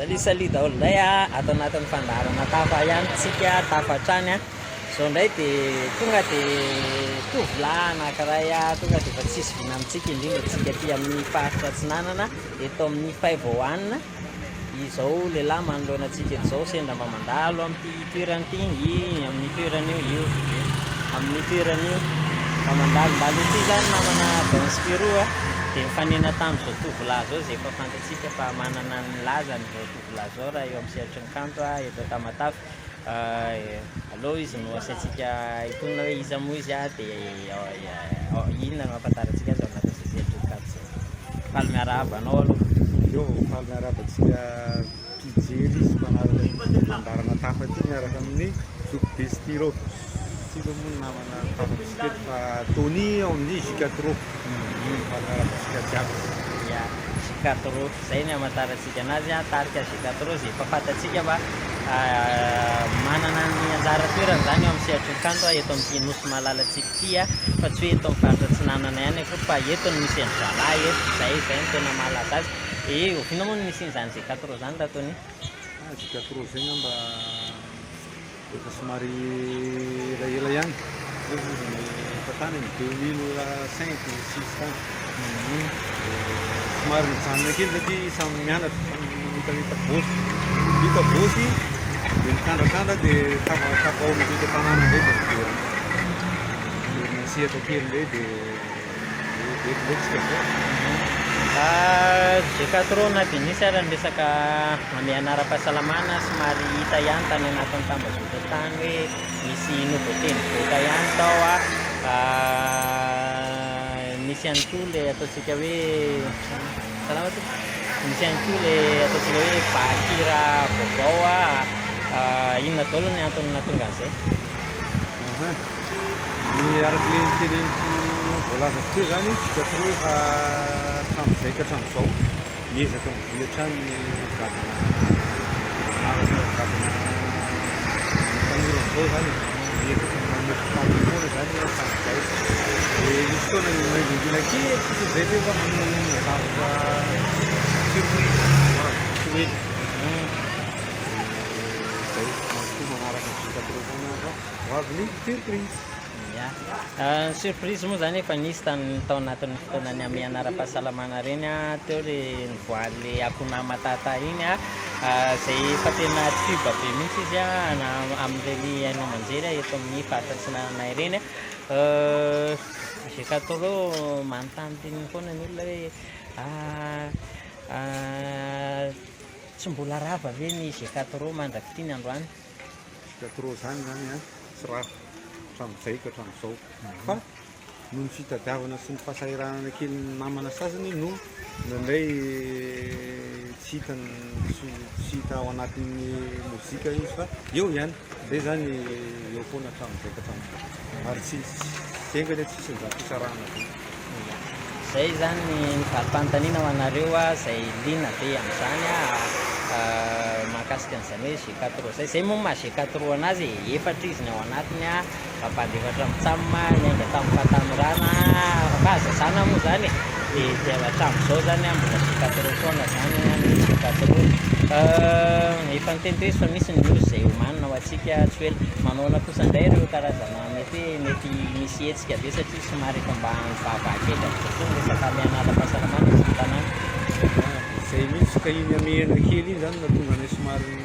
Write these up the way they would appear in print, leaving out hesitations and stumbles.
salisalia daholo indray atao anatin'ny fandaharana tafa ihany tsika tafatrany zao indray dia tonga dia tovolahy anankiray tonga dia efa tsisy vina amintsika indrindra tsika aty amin'ny faritra Atsinanana eto amin'ny 501 izao lehilahy manoloana antsika izao sendra mba mandalo amin'ity toerana ity amin'ny toerana io amin'ny toerana io mba mandalondalo ity zany namana Danspiro dia mifanena tamin'izao tovolahy zao izay efa fantatsika fa manana ny lazany zao tovolahy zao raha eo amin'ny sehatry ny kanto eto Tamatavy. Aloha izy no asiantsika hitonona hoe iza moa izy dia inona no ahafantarantsika azy ao anatin'izay sehatry ny kanto zay. Faly miarahaba anao aloha. Yo, faly miarabantsika mpijery sy manaraka fandarana tafa ty miaraka amin'ny Zoukbestiro. Tsika moa namana tafatsika eto fa Tony ao amin'ny J4. Faly miarabantsika jiaby. Ya, J4 zay ny amantarantsika anazy tarika J4 izay efa fantatsika fa manana ny anjara toerana zany eo amin'ny sehatry ny kanto eto amin'ny nosy malalantsika ity fa tsy hoe eto amin'ny faritra Atsinanana ihany fa eto no misy an'ny zalahy eto zay no tena mahalaza azy. Oviana moa no misy izany J4 zany Tony? J4 zay ngamba efa somary elaela ihany. Efa tany amin'ny 2005 6 tany. Somary mijanona kely satria samy mianatra mitamita bosy. Vita bosy dia mikandrakandra dia tafao vita tanàna indray dia misehatra kely indray dia lotsika koa. J4 na dia nisy ary ny resaka ame anara-pahasalamana somary hita ihany tany anatin'ny tambazotra tany hoe misy nouveauté nivoaka ihany tao misy ihany koa ilay ataontsika hoe salama to misy ihany koa ilay ataontsika hoe bakira vaovao inona daholo ny antony nahatonga an'izay. Ny arak'ilay teneniko voalaza teo zany J4 efa hatramin'izay ka hatramin'izao miezaka mivoatra ny gadona gadona tanora zao zany miezaka manompo tampofoana zany hatramin'izay. Dia misy foana ny maindrindrina kely zay rehefa manana zavatra surprise tsy hoe zay masoa manaraka J4 zany ho avy ny surprise. Surprise moa zany efa nisy tao anatin'ny fotoanany amin'ny anara-pahasalamana reny teo le nivoahan'le akona matata iny zay efa tena tuba be mihitsy izy amin'ireny haino aman-jery eto amin'ny faritra Atsinanana ireny. J4 manontany teny foana ny olona hoe tsy mbola rava ve ny J4 mandrafitry ny androany? J4 zany tsy raha hatramin'izay ka hatramin'izao fa noho ny fitadiavana sy ny fahasahiranana kely namana sasany no indraindray tsy hita ao anatin'ny mozika izy fa eo ihany dia zany eo foana hatramin'izay ka hatramin'izao ary tsy engany tsisy ny zavampisarahana be. Zay zany ny valim-panontaniana ho anareo izay liana be amin'izany mahakasika an'izany hoe J4 zay moa maha J4 anazy efatra izy ny ao anatiny mapandefatra mitsama nyainga tamin'ny fahatanorana fahazazana moa zany dia hatramin'izao zany mbola J4 foana zany J4 efa niteny hoe fa misy ny news izay homanina ho antsika tsy hoe manaona kosa indray ireo karazana mety misy hetsika be satria somary efa mba mivavahakely amin'izao resaka mianara-pahasalamana sy ny tanàna. Zay mihitsy ka iny amehana kely iny zany nahatonga ny somary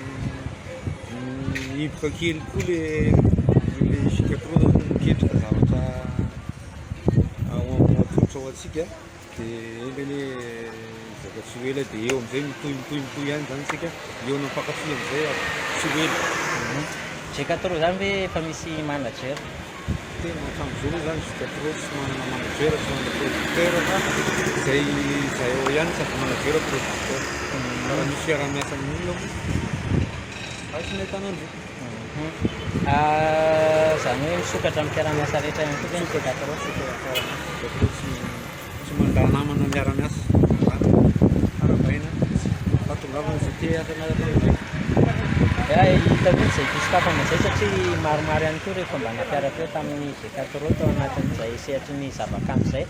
hiboka kely koa le J4 miketrika zavatra atolotra ao antsika dia engany zava-tsy ho ela dia eo amin'izay mitohy ihany zany tsika eo nampakafy amin'izay tsy ho ela. J4 zany hoe efa misy manager? Tena hatramin'izao zany J4 tsy manana manager tsy manana producteur fa zay ao ihany tsy afa manager producteur raha misy fiarah-miasa amin'olona moa aisy ny tanandro. Zany hoe misokatra amin'ny fiarah-miasa rehetra ihany koa ve ny J4? Tsy mandà namana miara-miasa arabaina fatongavana izay te asana atao. Hita hoe izay diskafana izay satria maromaro ihany koa rehefa mba nafiara teo tamin'ny J4 tao anatin'izay sehatry ny zavakanto izay.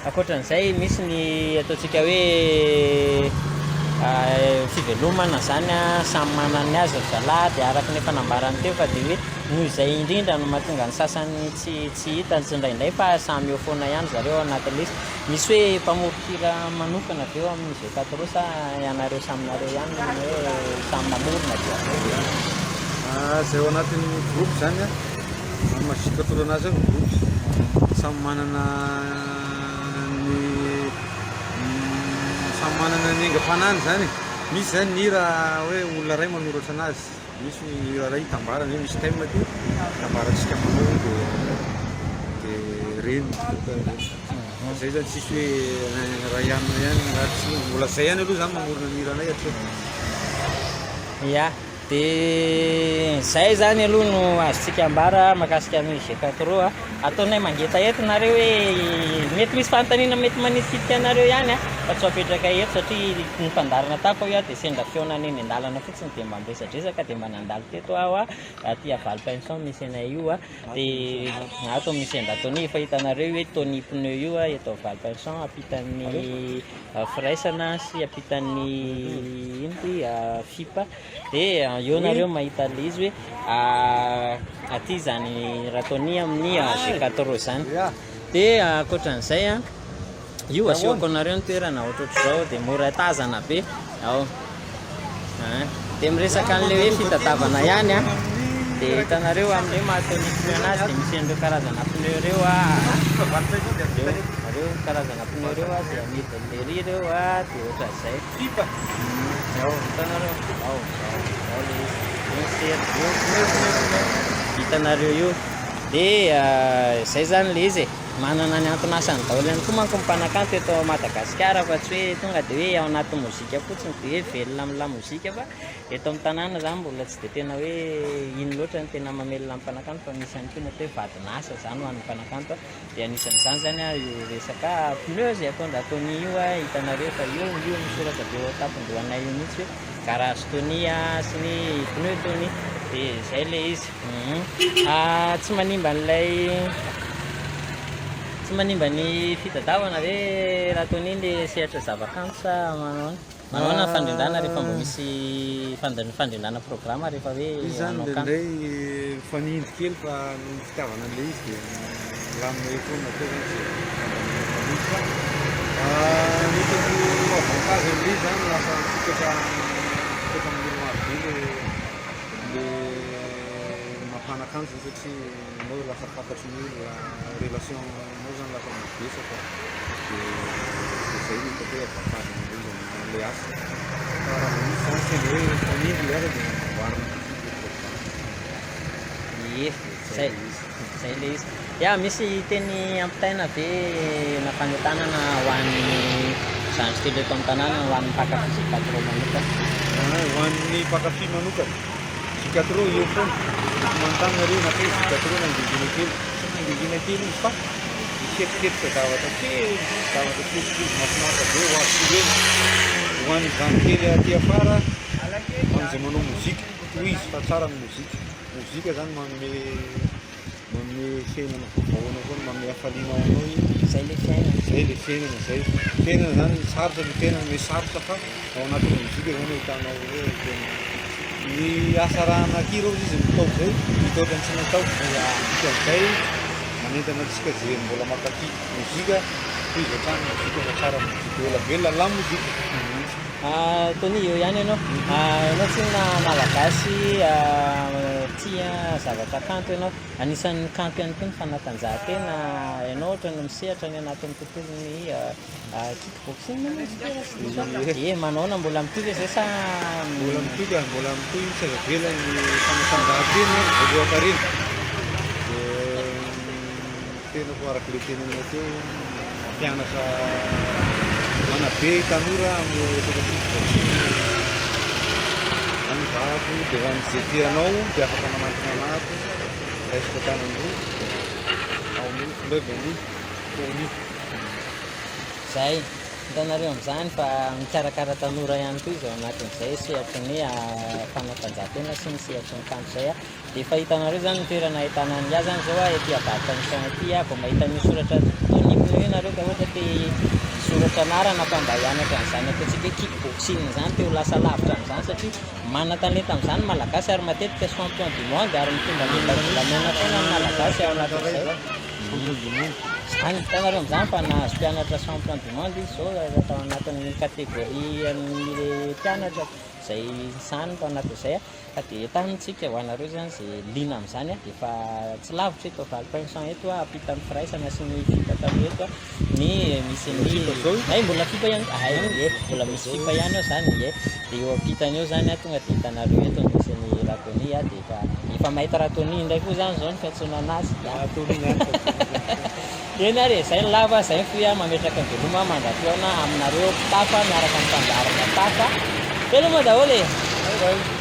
Ankoatran'izay misy ny ataontsika hoe fivelomana zany a samy manany azy zalahy dia araka ny fanambarany teo fa dia hoe noho izay indrindra no mahatonga ny sasany tsy hitany sy indraindray fa samy eo foana ihany zareo ao anatin'le izy misy hoe mpamorokira manokana avy eo amin'ny G4 sa ianareo saminareo ihany hoe samy namorona dia zay ao anatin'ny groupe zany a masikatoro anazy ao groupe samy manana ny aingam-panany zany misy zany ny hira hoe olona ray manoratra anazy misy ny hira ray hitambarany hoe misy thème ty tambarantsika manao dia reny zay zany tsisy hoe raha ihanina ihany tsy mbola zay ihany aloha zany mamorona ny hira anay atao ia dia zay zany aloha no azontsika ambara mahakasika ny G4 ataonay mangeta eto nareo hoe mety misy fanontaniana mety manitsitika anareo ihany fa tsy apetraka eto satria ny mpandarana tako ao dia sendra feonany eny an-dalana fotsiny dia mba miresadresaka dia mba nandalo teto aho aty avaly pension misy anay io dia ato misy enda Tony efa hitanareo hoe Tony pneu io eto avaly pension ampitan'ny firaisana sy ampitan'ny ino ty fipa dia eo nareo mahita le izy hoe aty zany raha Tony amin'ny G4 zany dia ankoatran'izay io asiako anareo ny toerana ohatrohatr'izao dia mora tazana be ao dia miresaka an'le hoe fitadiavana ihany dia hitanareo amin'ireo mahatony pneu anazy dia misy an'ireo karazana pneu ireo areo karazana pneu ireo dia amidy ireo dia ohatran'izay ao hitanareo ao hitanareo io dia zay zany le izy manana ny antonasany daholo ihany koa manko mipanakanto eto Madagasikara fa tsy hoe tonga dia hoe ao anaty mozika fotsiny dia hoe velona amin'ny lamozika fa eto amin'ny tanàna zany mbola tsy dia tena hoe ino loatra ny tena mamelona amin'ny mpanakanto fa misy ihany koa ny atao hoe vadinasa zany ho an'ny mpanakanto dia anisan'izany zany io resaka pneu zay ataon'ny Tony io hitanareo fa io misoratra be ao tampon-dohanay io mihitsy hoe garage Tony sy ny pneu Tony dia zay le izy tsy manimba n'ilay tsy manimba ny fitadiavana ve raha Tony le sehatra zavakanto sa manao fandrindrana rehefa mbo misy fandrindrana programma rehefa hoe izy zany ndray fanindry kely fa ny fitiavana an'le izy dia lamina eo foana teo ny avantage an'le izy zany lafa fitotra amin'olo marobe le mampanakanto satria anao lafa fantatry ny olo relation anao zany lafa mibesaka dia zay ny hitako hoe avantage an'le izy amin'le asa fa raha misy zany sendra hoe fanindry asa dia mamboarina zay le izy ia misy teny ampitaina ve nafanetanana ho an'ny zandry telo eto amin'ny tanàna ho an'ny mpakafy G4 manokana ho an'ny mpakafy manokana G4 eo foana mantanareo na hoe G4 nangingina kely tsy nangingina kely izy fa miketriketrika zavatra kely mahafinaritra be ho azy ireny ho an'ny zany kely aty afara amin'izay manao mozika toy izy fa tsara ny mozika zany manome fiainana vaovao koa manome hafaliana ao anao zay le fiainana zay fiainana zany sarotra ny fiainana me sarotra fa ao anatin'ny mozika zany hitanao hoe ny asa raha anakireo izy mitao zay mitaotra ny tsy natao zay manentana antsika zay mbola makafy mozika toy izy hatrany mozika fa tsara mozika ela velona la mozika Tony eo ihany ianao tsy na malagasy tia zavatra kanto ianao anisan'ny kanto ihany koa ny fanatanjahantena ianao ohatra no misehatra ny anatin'ny tontolon'ny kickboxing manaona mbola mitovy zay sa mbola mitovy tsy aza velany fanatanjahantena voalohan-karena tena ko araka le tenana teo mampianatra manabe tanora amin'ny kickboxing any vako dia hoan'ny zay tianao dia afaka manantona anaty raisika tanandroa ao ny fleuve-ny Tony zay hitanareo amin'izany fa mikarakara tanora ihany koa izy ao anatin'izay sehatry ny fanatanjahantena sy ny sehatry ny kanto zay dia fa hitanareo zany ny toerana ahitana ny azy zany zao ety avaly pension aty vao mahita ny soratra Tony hoe nareo ka ohatra te soratra anarana fa mba hianatra an'izany ataontsika hoe kickboxing zany teo lasa lavitra amin'izany satria manan-talenta amin'izany malagasy ary matetika champion du monde ary mitondra mendavolamena foana ny malagasy ao anatin'izay zany hitanareo amin'izany fa nahazo mpianatra champion du monde izy zao atao anatin'ny kategoria ny mpianatra zay sany tao anatin'izay ka dia tanitsika ho anareo zany zay liana amin'izany dia efa tsy lavitra eto Valpensan eto ampitan'ny firaisana sy ny fitatamy eto ny misy ny mbola fipa ihany mbola misy fipa ihany ao zany dia eo ampitany eo zany tonga dia hitanareo eto misy ny ratoni dia efa mahita ratoni indray koa zany zao ny fiantsonana azy eny ary zay ny lava zay foa mametraka veloma mandra-piaona aminareo tafa miaraka amin'ny fandarana tafa veloma daholo e